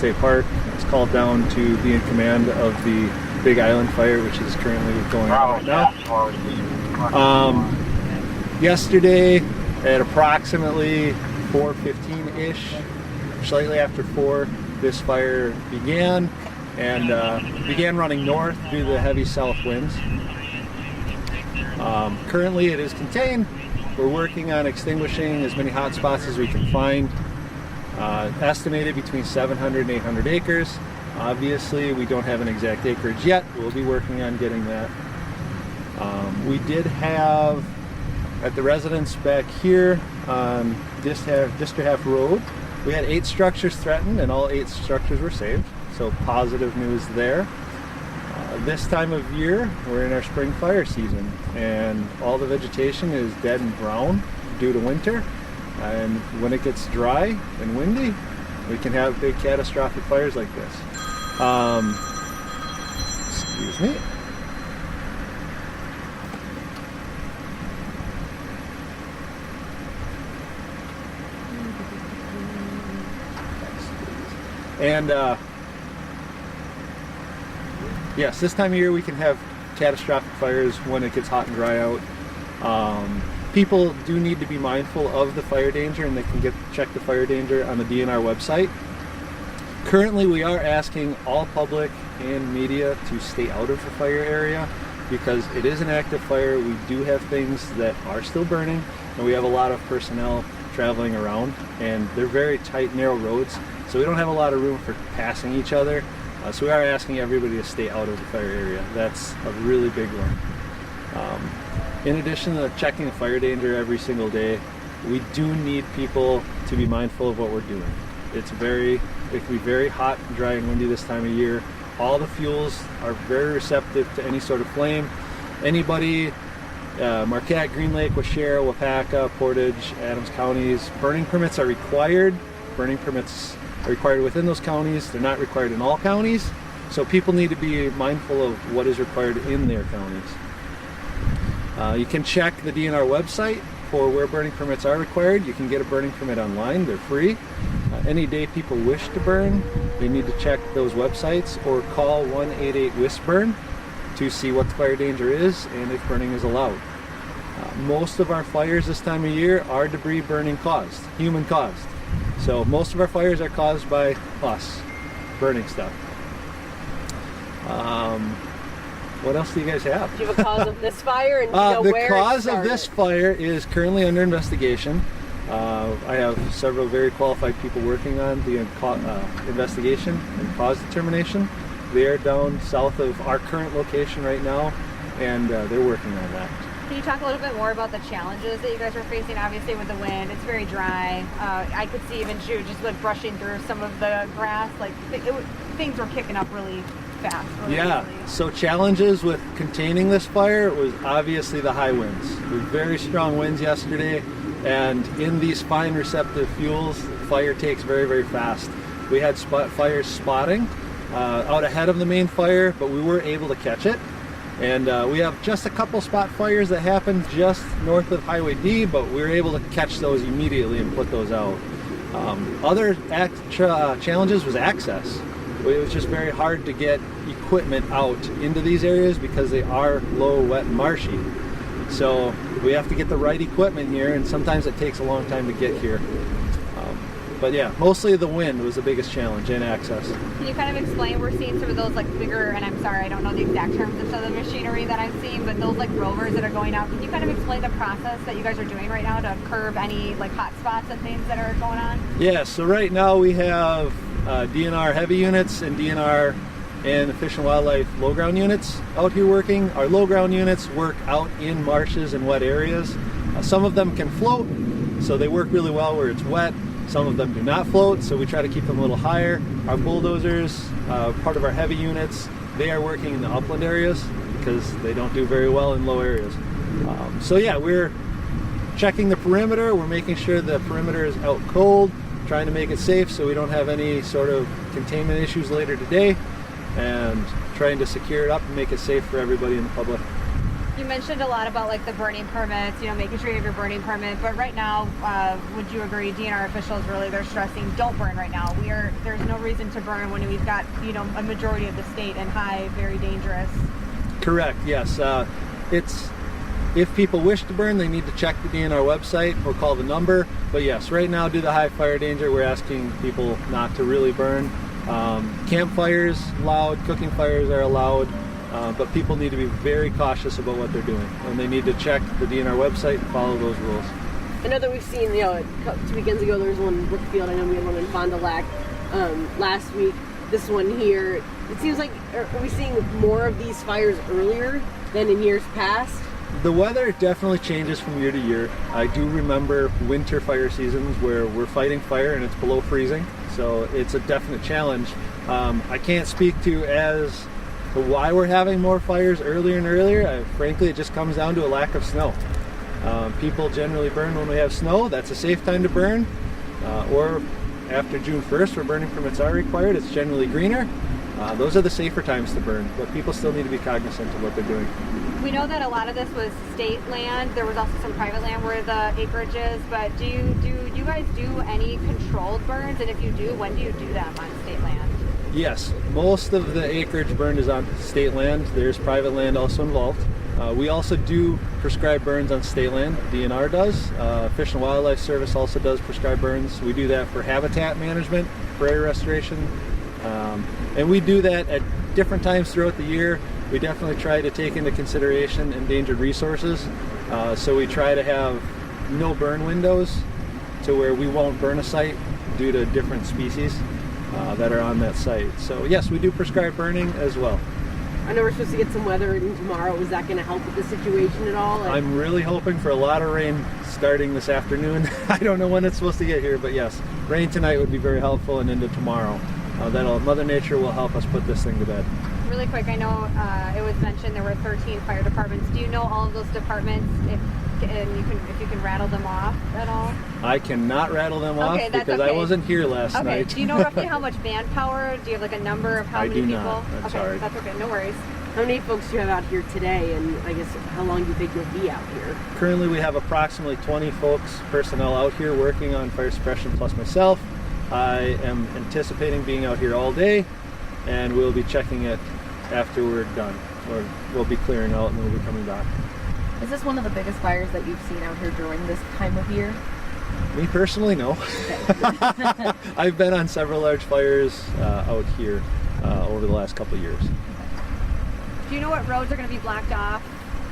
WBAY Park. I was called down to be in command of the Big Island fire, which is currently going on right now. Yesterday at approximately 4:15-ish, slightly after 4, this fire began and began running north due to the heavy south winds. Currently it is contained. We're working on extinguishing as many hot spots as we can find. Estimated between 700 and 800 acres. Obviously, we don't have an exact acreage yet. We'll be working on getting that. We did have, at the residence back here on District Half Road, we had 8 structures threatened, and all 8 structures were saved. So positive news there. This time of year, we're in our spring fire season, and all the vegetation is dead and brown due to winter. And when it gets dry and windy, we can have big catastrophic fires like this. Excuse me. And yes, this time of year we can have catastrophic fires when it gets hot and dry out. People do need to be mindful of the fire danger, and they can check the fire danger on the DNR website. Currently, we are asking all public and media to stay out of the fire area because it is an active fire. We do have things that are still burning, and we have a lot of personnel traveling around, and they're very tight, narrow roads, so we don't have a lot of room for passing each other. So we are asking everybody to stay out of the fire area. That's a really big one. In addition to checking the fire danger every single day, we do need people to be mindful of what we're doing. It can be very hot, dry, and windy this time of year. All the fuels are very receptive to any sort of flame. Anybody, Marquette, Green Lake, Waushara, Wapaka, Portage, Adams counties, burning permits are required. Burning permits are required within those counties. They're not required in all counties. So people need to be mindful of what is required in their counties. You can check the DNR website for where burning permits are required. You can get a burning permit online. They're free. Any day people wish to burn, they need to check those websites or call 188-WIST-BURN to see what the fire danger is and if burning is allowed. Most of our fires this time of year are debris burning caused, human caused. So most of our fires are caused by us burning stuff. What else do you guys have? Do you have a cause of this fire, and do you know where it started? The cause of this fire is currently under investigation. I have several very qualified people working on the investigation and cause determination. They are down south of our current location right now, and they're working on that. Can you talk a little bit more about the challenges that you guys are facing? Obviously with the wind, it's very dry. I could see even just like brushing through some of the grass, like things were kicking up really fast. Yeah, so challenges with containing this fire was obviously the high winds. There were very strong winds yesterday, and in these fine receptive fuels, fire takes very, very fast. We had fires spotting out ahead of the main fire, but we were able to catch it. And we have just a couple spot fires that happened just north of Highway D, but we were able to catch those immediately and put those out. Other challenges was access. It was just very hard to get equipment out into these areas because they are low, wet, and marshy. So we have to get the right equipment here, and sometimes it takes a long time to get here. But yeah, mostly the wind was the biggest challenge and access. Can you kind of explain, we're seeing some of those like bigger, and I'm sorry, I don't know the exact terms of some of the machinery that I'm seeing, but those like rovers that are going out. Can you kind of explain the process that you guys are doing right now to curb any like hot spots and things that are going on? Yeah, so right now we have DNR heavy units and DNR and the Fish and Wildlife low ground units out here working. Our low ground units work out in marshes and wet areas. Some of them can float, so they work really well where it's wet. Some of them do not float, so we try to keep them a little higher. Our bulldozers, part of our heavy units, they are working in the upland areas because they don't do very well in low areas. So yeah, we're checking the perimeter. We're making sure the perimeter is out cold, trying to make it safe so we don't have any sort of containment issues later today, and trying to secure it up and make it safe for everybody in the public. You you mentioned a lot about like the burning permits, making sure you have your burning permit. But right now, would you agree, DNR officials really, they're stressing don't burn right now. There's no reason to burn when we've got, a majority of the state in high, very dangerous. Correct, yes. If people wish to burn, they need to check the DNR website or call the number. But yes, right now, due to high fire danger, we're asking people not to really burn. Campfires allowed, cooking fires are allowed, but people need to be very cautious about what they're doing. And they need to check the DNR website and follow those rules. I know that we've seen, 2 weekends ago there was one in Brookfield. I know we had one in Fond du Lac last week. This one here, it seems like, are we seeing more of these fires earlier than in years past? The weather definitely changes from year to year. I do remember winter fire seasons where we're fighting fire and it's below freezing, so it's a definite challenge. I can't speak to why we're having more fires earlier and earlier. Frankly, it just comes down to a lack of snow. People generally burn when we have snow. That's a safe time to burn. Or after June 1st, where burning permits are required. It's generally greener. Those are the safer times to burn, but people still need to be cognizant of what they're doing. We know that a lot of this was state land. There was also some private land where the acreage is, but do you guys do any controlled burns? And if you do, when do you do them on state land? Yes, most of the acreage burned is on state land. There's private land also involved. We also do prescribed burns on state land. DNR does. Fish and Wildlife Service also does prescribed burns. We do that for habitat management, prairie restoration, and we do that at different times throughout the year. We definitely try to take into consideration endangered resources. So we try to have no burn windows to where we won't burn a site due to different species that are on that site. So yes, we do prescribe burning as well. I know we're supposed to get some weather in tomorrow. Is that going to help with the situation at all? I'm really hoping for a lot of rain starting this afternoon. I don't know when it's supposed to get here, but yes, rain tonight would be very helpful, and into tomorrow. Mother Nature will help us put this thing to bed. Really quick, I know it was mentioned there were 13 fire departments. Do you know all of those departments, if you can rattle them off at all? I cannot rattle them off because okay. I wasn't here last Okay. night. Do you know roughly how much manpower? Do you have like a number of how many people? I do not. I'm sorry. That's okay. No worries. How many folks do you have out here today, and I guess how long do you think you'll be out here? Currently we have approximately 20 personnel out here working on fire suppression plus myself. I am anticipating being out here all day, and we'll be checking it after we're done. Or we'll be clearing out and then we'll be coming back. Is this one of the biggest fires that you've seen out here during this time of year? Me personally, no. I've been on several large fires out here over the last couple of years. Do you know what roads are going to be blocked off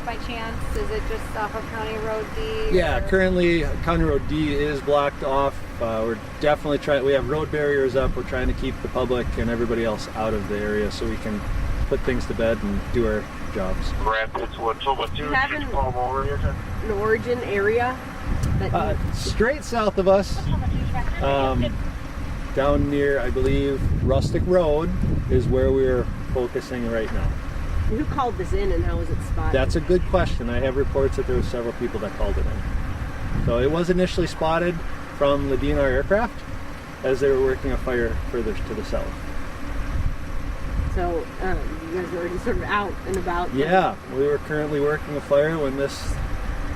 by chance? Is it just off of County Road D? Yeah, currently County Road D is blocked off. We're definitely trying, we have road barriers up. We're trying to keep the public and everybody else out of the area so we can put things to bed and do our jobs. Do you have an origin area? Straight south of us, down near, I believe, Rustic Road is where we're focusing right now. Who called this in and how was it spotted? That's a good question. I have reports that there were several people that called it in. So it was initially spotted from the DNR aircraft as they were working a fire further to the south. So you guys were already sort of out and about? Yeah, we were currently working a fire when this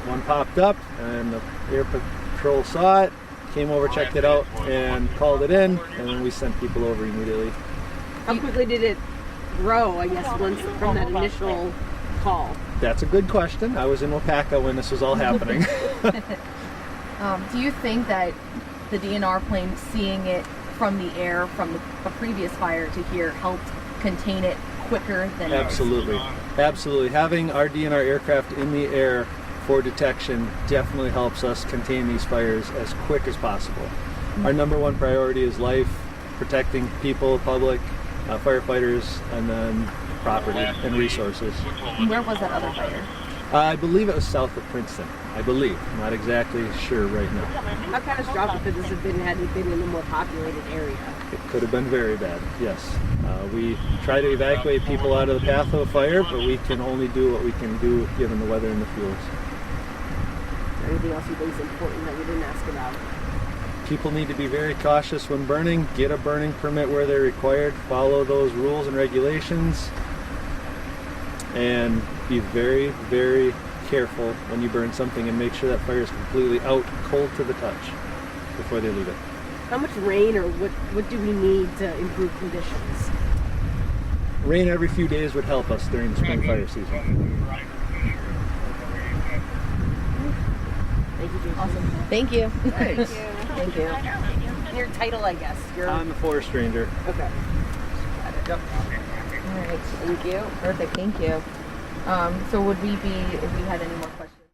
one popped up, and the air patrol saw it, came over, checked it out, and called it in, and then we sent people over immediately. How quickly did it grow, I guess, once from that initial call? That's a good question. I was in Wapaka when this was all happening. Do you think that the DNR plane seeing it from the air from the previous fire to here helped contain it quicker than Absolutely. Absolutely. Having our DNR aircraft in the air for detection definitely helps us contain these fires as quick as possible. Our number one priority is life, protecting people, public, firefighters, and then property and resources. Where was that other fire? I believe it was south of Princeton. I believe. Not exactly sure right now. How catastrophic could this have been had it been in a more populated area? It could have been very bad, yes. We try to evacuate people out of the path of a fire, but we can only do what we can do given the weather and the fuels. Is there anything else you think is important that we didn't ask about? People need to be very cautious when burning. Get a burning permit where they're required. Follow those rules and regulations. And be very, very careful when you burn something, and make sure that fire is completely out, cold to the touch, before they leave it. How much rain, or what do we need to improve conditions? Rain every few days would help us during the spring fire season. Thank you, Jason. Awesome. Thank you. Thank you. And your title, I guess. I'm the forest ranger. Okay. Yep. All right. Thank you. Perfect. Thank you. So would we be, if we had any more questions?